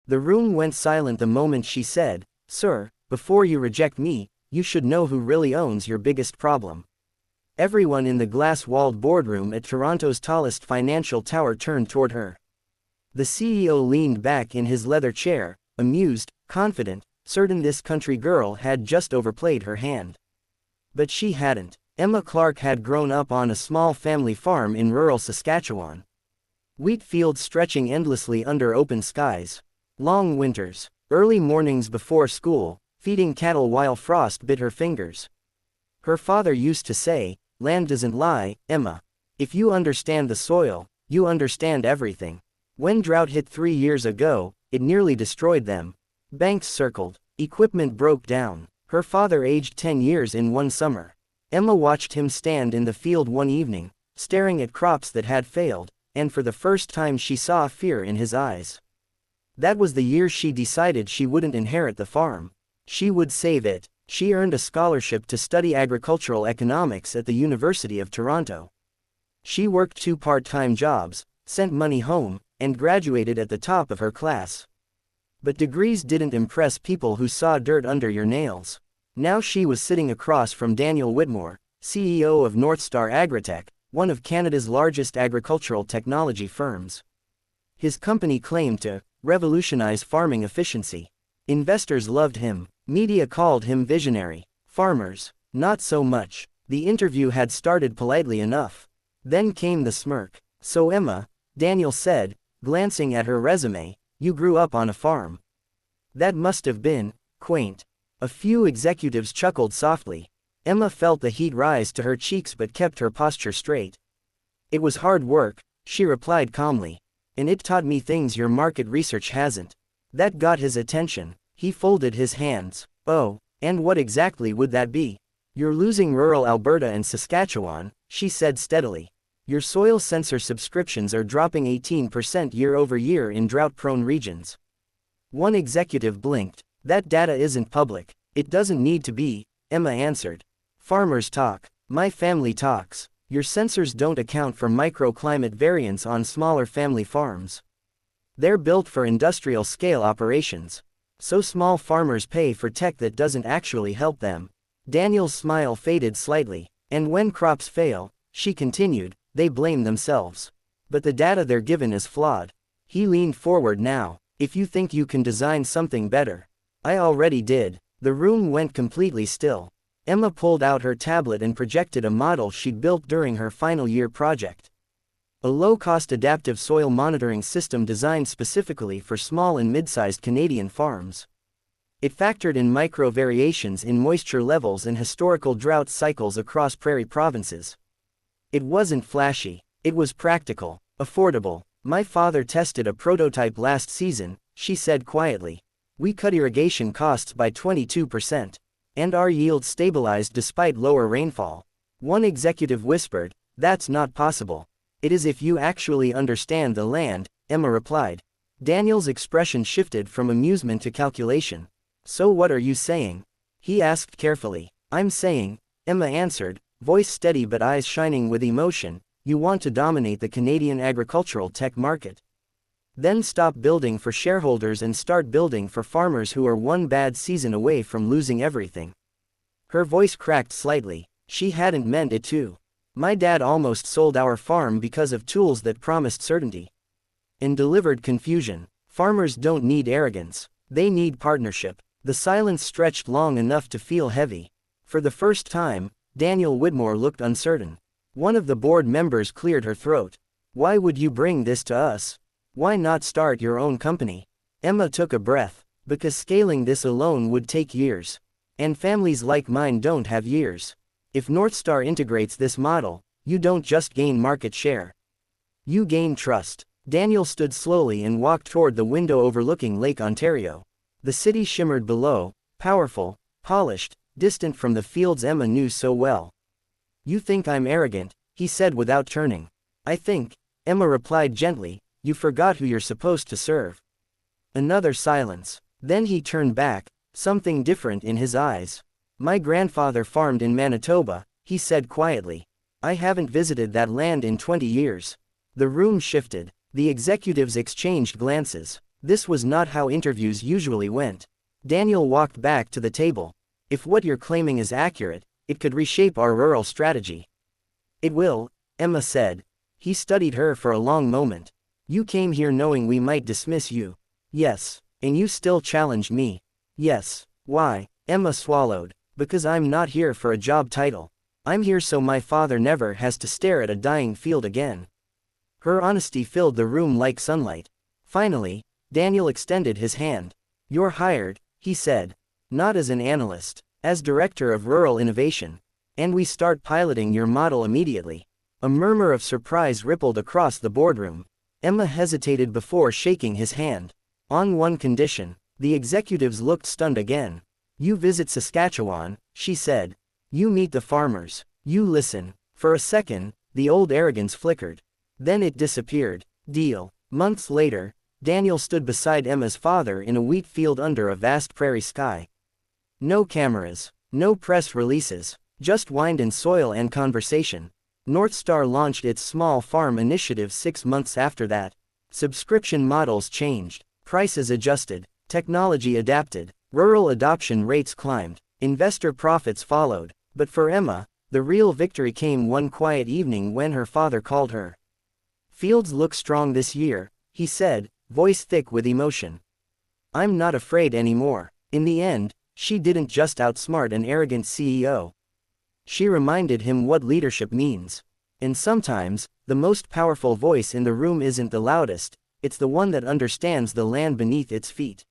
The room went silent the moment she said, "Sir, before you reject me, you should know who really owns your biggest problem." Everyone in the glass-walled boardroom at Toronto's tallest financial tower turned toward her. The CEO leaned back in his leather chair, amused, confident, certain this country girl had just overplayed her hand. But she hadn't. Emma Clark had grown up on a small family farm in rural Saskatchewan. Wheat fields stretching endlessly under open skies. Long winters. Early mornings before school, feeding cattle while frost bit her fingers. Her father used to say, "Land doesn't lie, Emma. If you understand the soil, you understand everything." When drought hit 3 years ago, it nearly destroyed them. Banks circled. Equipment broke down. Her father aged 10 years in one summer. Emma watched him stand in the field one evening, staring at crops that had failed, and for the first time she saw fear in his eyes. That was the year she decided she wouldn't inherit the farm. She would save it. She earned a scholarship to study agricultural economics at the University of Toronto. She worked 2 part-time jobs, sent money home, and graduated at the top of her class. But degrees didn't impress people who saw dirt under your nails. Now she was sitting across from Daniel Whitmore, CEO of Northstar Agritech, one of Canada's largest agricultural technology firms. His company claimed to revolutionize farming efficiency. Investors loved him. Media called him visionary. Farmers, not so much. The interview had started politely enough. Then came the smirk. "So Emma," Daniel said, glancing at her resume, "you grew up on a farm. That must have been quaint." A few executives chuckled softly. Emma felt the heat rise to her cheeks but kept her posture straight. "It was hard work," she replied calmly. "And it taught me things your market research hasn't." That got his attention. He folded his hands. "Oh, and what exactly would that be?" "You're losing rural Alberta and Saskatchewan," she said steadily. "Your soil sensor subscriptions are dropping 18% year over year in drought-prone regions." One executive blinked. "That data isn't public." "It doesn't need to be," Emma answered. "Farmers talk. My family talks. Your sensors don't account for microclimate variance on smaller family farms. They're built for industrial-scale operations. So small farmers pay for tech that doesn't actually help them." Daniel's smile faded slightly. "And when crops fail," she continued, "they blame themselves. But the data they're given is flawed." He leaned forward now. "If you think you can design something better." "I already did." The room went completely still. Emma pulled out her tablet and projected a model she'd built during her final year project. A low-cost adaptive soil monitoring system designed specifically for small and mid-sized Canadian farms. It factored in micro-variations in moisture levels and historical drought cycles across prairie provinces. It wasn't flashy. It was practical, affordable. "My father tested a prototype last season," she said quietly. "We cut irrigation costs by 22%. And our yield stabilized despite lower rainfall." One executive whispered, "That's not possible." "It is if you actually understand the land," Emma replied. Daniel's expression shifted from amusement to calculation. "So what are you saying?" he asked carefully. "I'm saying," Emma answered, voice steady but eyes shining with emotion, "you want to dominate the Canadian agricultural tech market. Then stop building for shareholders and start building for farmers who are one bad season away from losing everything." Her voice cracked slightly. She hadn't meant it to. "My dad almost sold our farm because of tools that promised certainty and delivered confusion. Farmers don't need arrogance. They need partnership." The silence stretched long enough to feel heavy. For the first time, Daniel Whitmore looked uncertain. One of the board members cleared her throat. "Why would you bring this to us? Why not start your own company?" Emma took a breath. "Because scaling this alone would take years. And families like mine don't have years. If Northstar integrates this model, you don't just gain market share. You gain trust." Daniel stood slowly and walked toward the window overlooking Lake Ontario. The city shimmered below, powerful, polished, distant from the fields Emma knew so well. "You think I'm arrogant," he said without turning. "I think," Emma replied gently, "you forgot who you're supposed to serve." Another silence. Then he turned back, something different in his eyes. "My grandfather farmed in Manitoba," he said quietly. "I haven't visited that land in 20 years." The room shifted. The executives exchanged glances. This was not how interviews usually went. Daniel walked back to the table. If what you're claiming is accurate, it could reshape our rural strategy. It will, Emma said. He studied her for a long moment. You came here knowing we might dismiss you. Yes. And you still challenged me. Yes. Why? Emma swallowed. Because I'm not here for a job title. I'm here so my father never has to stare at a dying field again. Her honesty filled the room like sunlight. Finally, Daniel extended his hand. You're hired, he said. Not as an analyst, as Director of Rural Innovation. And we start piloting your model immediately. A murmur of surprise rippled across the boardroom. Emma hesitated before shaking his hand. On one condition. The executives looked stunned again. You visit Saskatchewan, she said. You meet the farmers. You listen. For a second, the old arrogance flickered. Then it disappeared. Deal. Months later, Daniel stood beside Emma's father in a wheat field under a vast prairie sky. No cameras. No press releases. Just wind and soil and conversation. North Star launched its small farm initiative 6 months after that. Subscription models changed. Prices adjusted. Technology adapted. Rural adoption rates climbed. Investor profits followed. But for Emma, the real victory came one quiet evening when her father called her. Fields look strong this year, he said, voice thick with emotion. I'm not afraid anymore. In the end, she didn't just outsmart an arrogant CEO. She reminded him what leadership means. And sometimes, the most powerful voice in the room isn't the loudest, it's the one that understands the land beneath its feet.